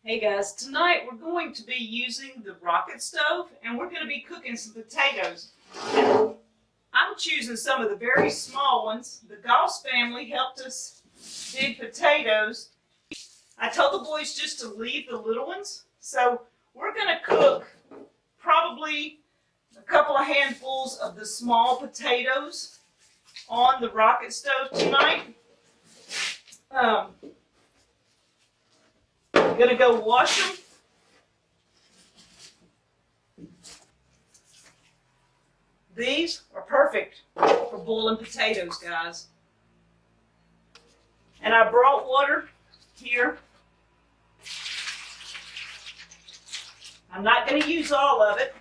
Hey guys, tonight we're going to be using the rocket stove and we're going to be cooking some potatoes. I'm choosing some of the very small ones. The Goss family helped us dig potatoes. I told the boys just to leave the little ones. So we're going to cook probably a couple of handfuls of the small potatoes on the rocket stove tonight. I'm going to go wash them. These are perfect for boiling potatoes, guys. And I brought water here. I'm not going to use all of it.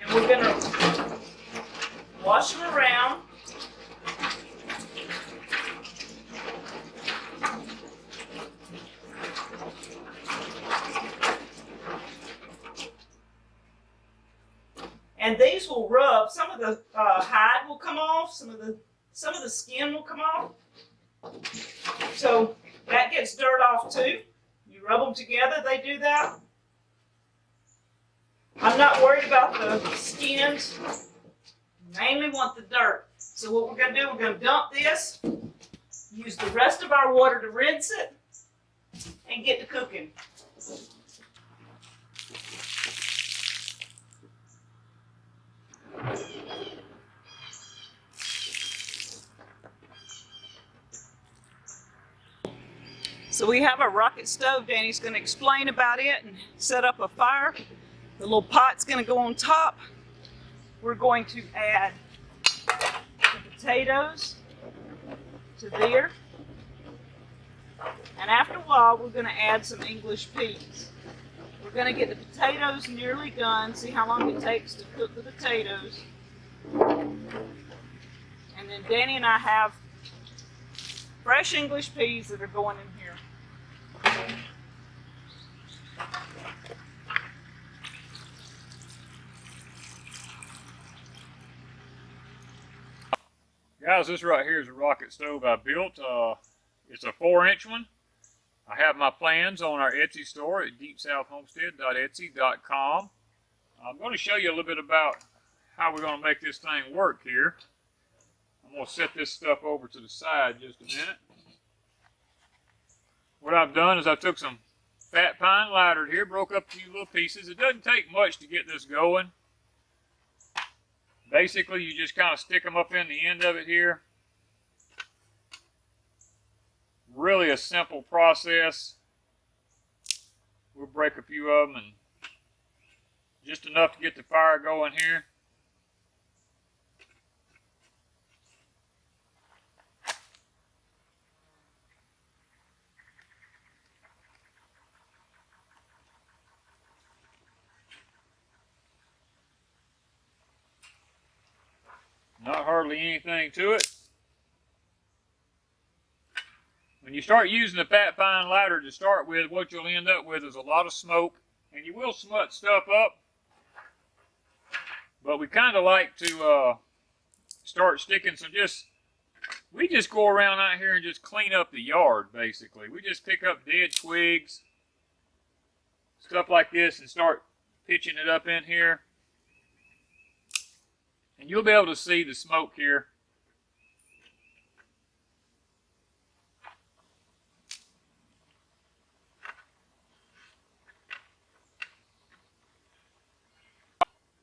And we're going to wash them around. And these will rub. Some of the hide will come off. Some of the skin will come off. So that gets dirt off too. You rub them together. They do that. I'm not worried about the skins. Mainly want the dirt. So what we're going to do, we're going to dump this. Use the rest of our water to rinse it, and get to cooking. So we have our rocket stove. Danny's going to explain about it and set up a fire. The little pot's going to go on top. We're going to add the potatoes to there. And after a while, we're going to add some English peas. We're going to get the potatoes nearly done, see how long it takes to cook the potatoes. And then Danny and I have fresh English peas that are going in here. Guys, this right here is a rocket stove I built. It's a 4-inch one. I have my plans on our Etsy store at deepsouthhomestead.etsy.com. I'm going to show you a little bit about how we're going to make this thing work here. I'm going to set this stuff over to the side just a minute. What I've done is I took some fat pine lighter here, broke up a few little pieces. It doesn't take much to get this going. Basically, you just kind of stick them up in the end of it here. Really a simple process. We'll break a few of them and just enough to get the fire going here. Not hardly anything to it. When you start using the fat pine lighter to start with, what you'll end up with is a lot of smoke, and you will smut stuff up. But we kind of like to start sticking some we just go around out here and just clean up the yard, basically. We just pick up dead twigs, stuff like this, and start pitching it up in here. And you'll be able to see the smoke here.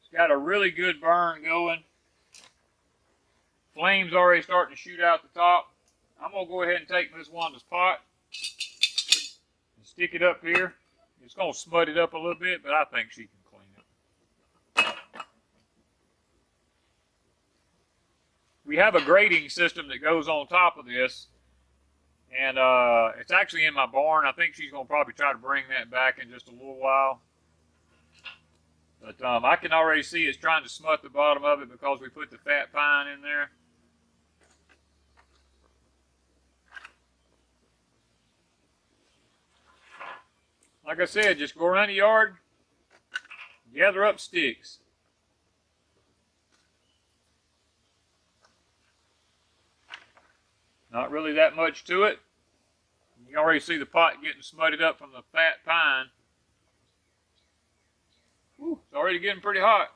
It's got a really good burn going. Flames already starting to shoot out the top. I'm going to go ahead and take Miss Wanda's pot and stick it up here. It's going to smut it up a little bit, but I think she can clean it. We have a grading system that goes on top of this, and it's actually in my barn. I think she's going to probably try to bring that back in just a little while. But I can already see it's trying to smut the bottom of it because we put the fat pine in there. Like I said, just go around the yard, gather up sticks. Not really that much to it. You can already see the pot getting smutted up from the fat pine. Whew, it's already getting pretty hot.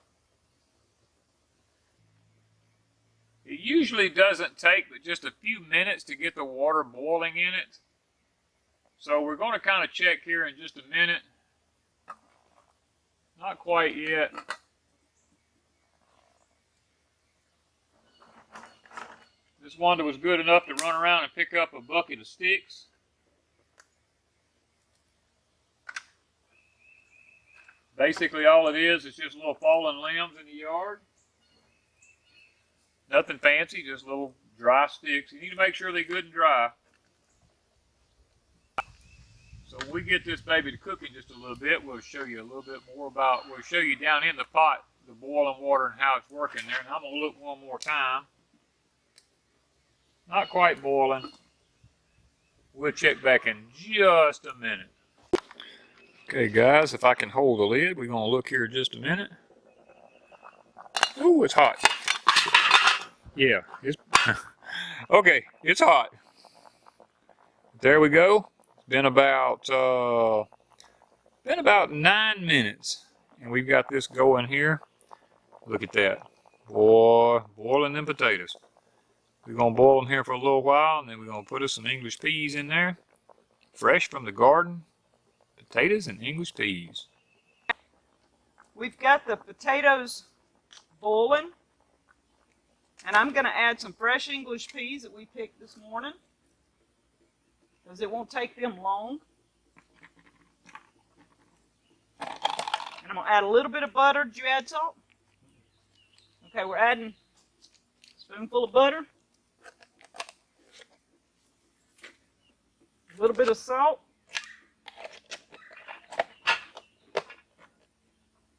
It usually doesn't take but just a few minutes to get the water boiling in it. So we're going to kind of check here in just a minute. Not quite yet. This Wanda was good enough to run around and pick up a bucket of sticks. Basically all it is just little fallen limbs in the yard. Nothing fancy, just little dry sticks. You need to make sure they're good and dry. So when we get this baby to cooking just a little bit, we'll show you a little bit more about, we'll show you down in the pot, the boiling water and how it's working there. And I'm going to look one more time. Not quite boiling. We'll check back in just a minute. Okay guys, if I can hold the lid, we're going to look here just a minute. Ooh, it's hot. Yeah, it's okay, it's hot. There we go. It's been about 9 minutes, and we've got this going here. Look at that, boy, boiling them potatoes. We're gonna boil them here for a little while, and then we're gonna put us some English peas in there, fresh from the garden. Potatoes and English peas. We've got the potatoes boiling. And I'm going to add some fresh English peas that we picked this morning, because it won't take them long. And I'm going to add a little bit of butter. Did you add salt? Okay, we're adding a spoonful of butter, a little bit of salt.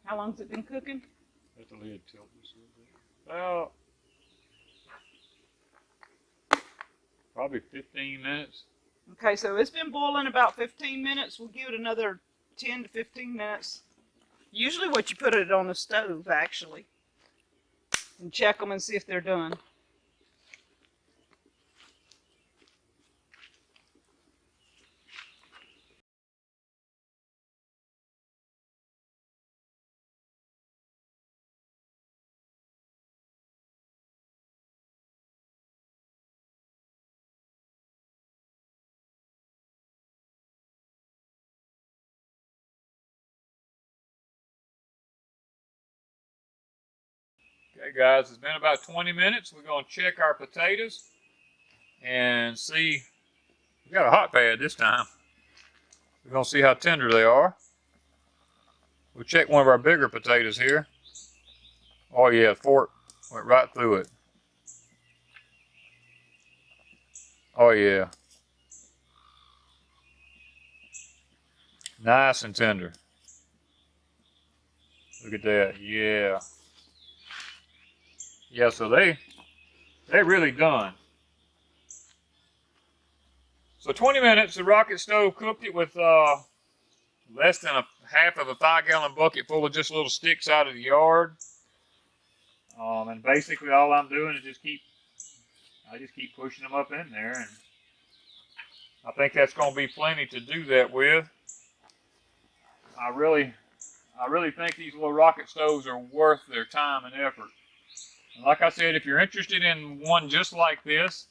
How long's it been cooking? Let the lid tilt just a little bit. Well, probably 15 minutes. Okay, so it's been boiling about 15 minutes. We'll give it another 10 to 15 minutes. Usually what you put it on the stove, actually. And check them and see if they're done. Okay guys, it's been about 20 minutes. We're going to check our potatoes and see. We got a hot pad this time. We're going to see how tender they are. We'll check one of our bigger potatoes here. Oh yeah, the fork went right through it. Oh yeah. Nice and tender. Look at that, yeah. Yeah, so they're really done. So 20 minutes, the rocket stove cooked it with less than a half of a 5-gallon bucket full of just little sticks out of the yard. And basically all I'm doing is just keep pushing them up in there, and I think that's going to be plenty to do that with. I really think these little rocket stoves are worth their time and effort. And like I said, if you're interested in one just like this,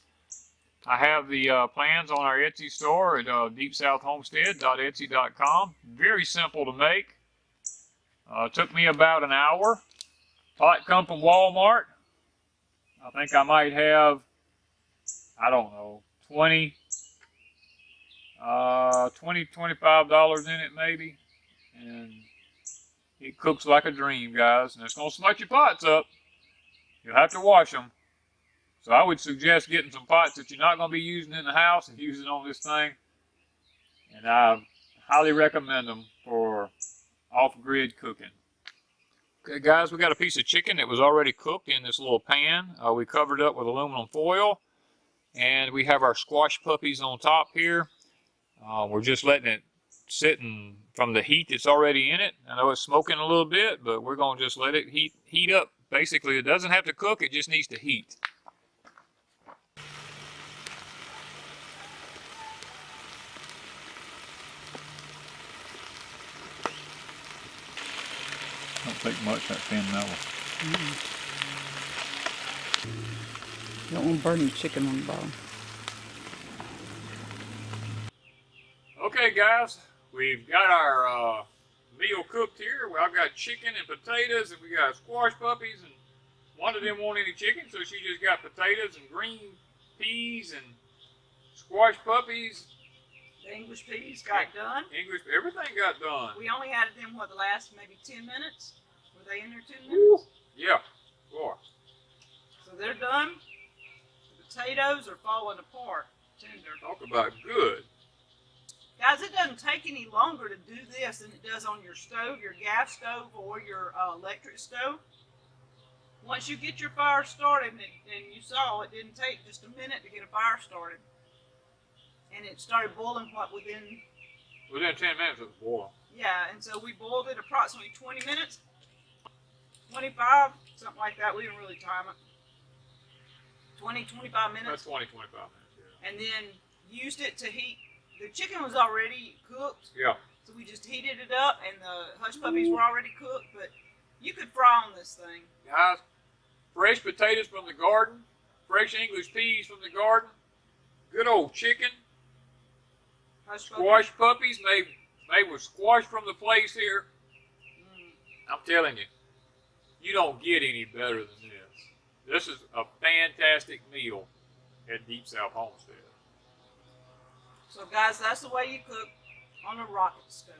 I have the plans on our Etsy store at deepsouthhomestead.etsy.com. Very simple to make. It took me about an hour. Pot come from Walmart. I think I might have, I don't know, $25 in it maybe. And it cooks like a dream, guys. And it's going to smut your pots up. You'll have to wash them. So I would suggest getting some pots that you're not going to be using in the house and using on this thing. And I highly recommend them for off-grid cooking. Okay, guys, we got a piece of chicken that was already cooked in this little pan. We covered it up with aluminum foil. And we have our squash puppies on top here. We're just letting it sit from the heat that's already in it. I know it's smoking a little bit, but we're going to just let it heat up. Basically, it doesn't have to cook, it just needs to heat. take much, that thin mellow. You don't want to burn the chicken on the bottom. Okay, guys, we've got our meal cooked here. Well, I've got chicken and potatoes, and we got squash puppies, and Wanda didn't want any chicken, so she just got potatoes and green peas and squash puppies. The English peas got done. Everything got done. We only added them, what, the last maybe 10 minutes? Were they in there 10 Woo. minutes? Yeah, boy. So they're done. The potatoes are falling apart. Tender. Talk about good. Guys, it doesn't take any longer to do this than it does on your stove, your gas stove, or your electric stove. Once you get your fire started, and you saw it didn't take just a minute to get a fire started. And it started boiling, what, within 10 minutes it was boiling. Yeah, and so we boiled it approximately 20 minutes, 25, something like that. We didn't really time it. 20, 25 minutes. That's 20, 25 minutes, yeah. And then used it to heat. The chicken was already cooked. Yeah. So we just heated it up, and the hush puppies were already cooked. But you could fry on this thing. Guys, fresh potatoes from the garden, fresh English peas from the garden, good old chicken, Hush squash puppies made with squash from the place here. I'm telling you, you don't get any better than this. This is a fantastic meal at Deep South Homestead. So guys, that's the way you cook on a rocket stove.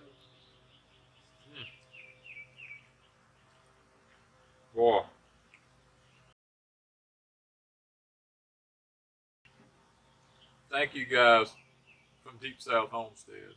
Boy. Thank you guys from Deep South Homestead.